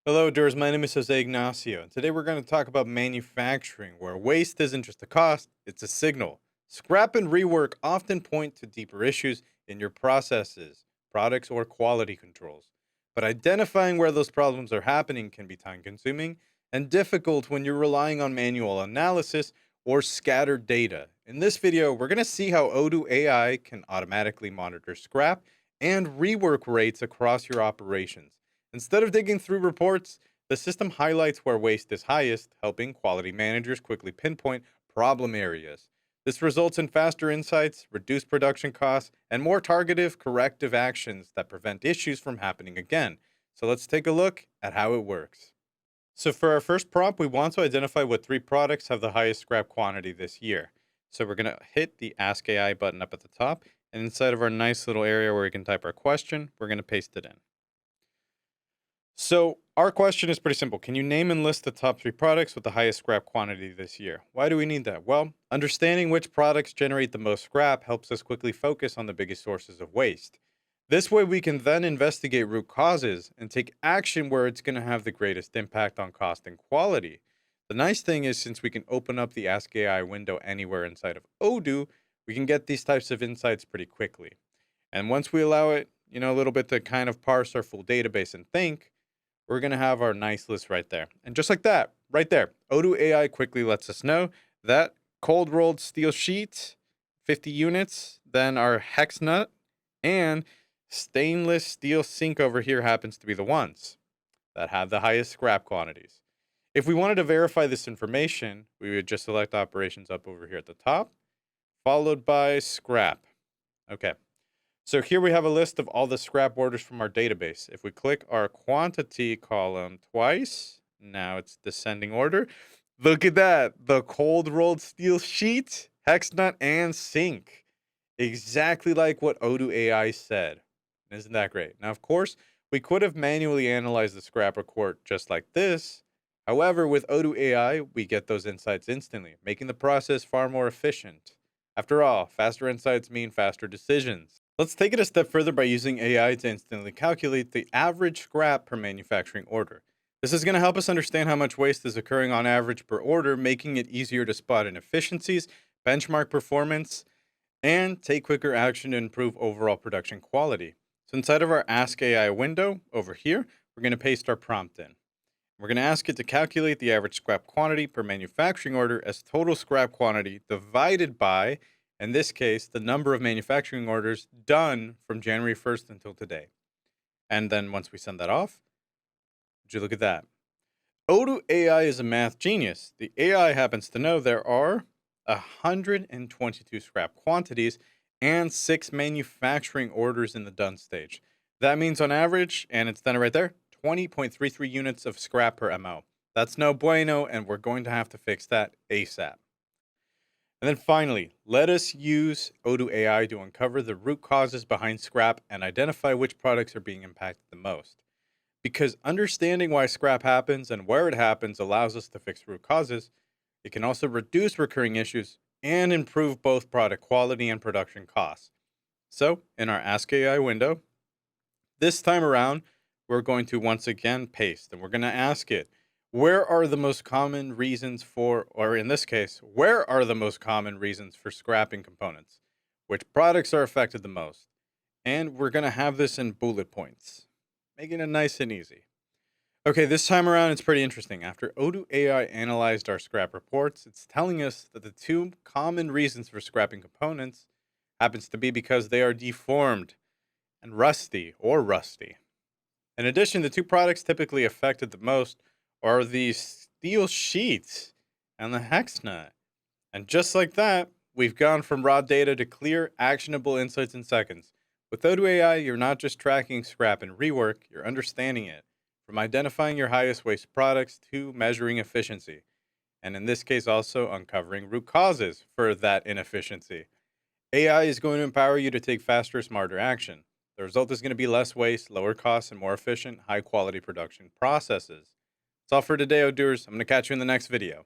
Hello, doers. My name is Jose Ignacio, and today we're going to talk about manufacturing, where waste isn't just a cost, it's a signal. Scrap and rework often point to deeper issues in your processes, products, or quality controls. But identifying where those problems are happening can be time consuming and difficult when you're relying on manual analysis or scattered data. In this video, we're going to see how Odoo AI can automatically monitor scrap and rework rates across your operations. Instead of digging through reports, the system highlights where waste is highest, helping quality managers quickly pinpoint problem areas. This results in faster insights, reduced production costs, and more targeted corrective actions that prevent issues from happening again. So let's take a look at how it works. So for our first prompt, we want to identify what three products have the highest scrap quantity this year. So we're going to hit the Ask AI button up at the top, and inside of our nice little area where we can type our question, we're going to paste it in. So our question is pretty simple. Can you name and list the top three products with the highest scrap quantity this year? Why do we need that? Well, understanding which products generate the most scrap helps us quickly focus on the biggest sources of waste. This way, we can then investigate root causes and take action where it's going to have the greatest impact on cost and quality. The nice thing is, since we can open up the Ask AI window anywhere inside of Odoo, we can get these types of insights pretty quickly. And once we allow it, a little bit to kind of parse our full database and think, we're going to have our nice list right there. And just like that, right there, Odoo AI quickly lets us know that cold rolled steel sheet, 50 units, then our hex nut, and stainless steel sink over here happens to be the ones that have the highest scrap quantities. If we wanted to verify this information, we would just select operations up over here at the top, followed by scrap. Okay. So here we have a list of all the scrap orders from our database. If we click our quantity column twice, now it's descending order. Look at that. The cold rolled steel sheet, hex nut, and sink. Exactly like what Odoo AI said. Isn't that great? Now, of course, we could have manually analyzed the scrap report just like this. However, with Odoo AI, we get those insights instantly, making the process far more efficient. After all, faster insights mean faster decisions. Let's take it a step further by using AI to instantly calculate the average scrap per manufacturing order. This is going to help us understand how much waste is occurring on average per order, making it easier to spot inefficiencies, benchmark performance, and take quicker action to improve overall production quality. So inside of our Ask AI window over here, we're going to paste our prompt in. We're going to ask it to calculate the average scrap quantity per manufacturing order as total scrap quantity divided by, in this case, the number of manufacturing orders done from January 1st until today. And then once we send that off, would you look at that? Odoo AI is a math genius. The AI happens to know there are 122 scrap quantities and 6 manufacturing orders in the done stage. That means on average, and it's done right there, 20.33 units of scrap per MO. That's no bueno, and we're going to have to fix that ASAP. And then finally, let us use Odoo AI to uncover the root causes behind scrap and identify which products are being impacted the most. Because understanding why scrap happens and where it happens allows us to fix root causes, it can also reduce recurring issues and improve both product quality and production costs. So, in our Ask AI window, this time around, we're going to once again paste and we're going to ask it, where are the most common reasons for, or in this case, where are the most common reasons for scrapping components? Which products are affected the most? And we're going to have this in bullet points, making it nice and easy. Okay, this time around, it's pretty interesting. After Odoo AI analyzed our scrap reports, it's telling us that the two common reasons for scrapping components happens to be because they are deformed and rusty. In addition, the two products typically affected the most are the steel sheets and the hex nut. And just like that, we've gone from raw data to clear, actionable insights in seconds. With Odoo AI, you're not just tracking scrap and rework, you're understanding it, from identifying your highest waste products to measuring efficiency. And in this case, also uncovering root causes for that inefficiency. AI is going to empower you to take faster, smarter action. The result is going to be less waste, lower costs, and more efficient, high quality production processes. That's all for today, Odooers. I'm going to catch you in the next video.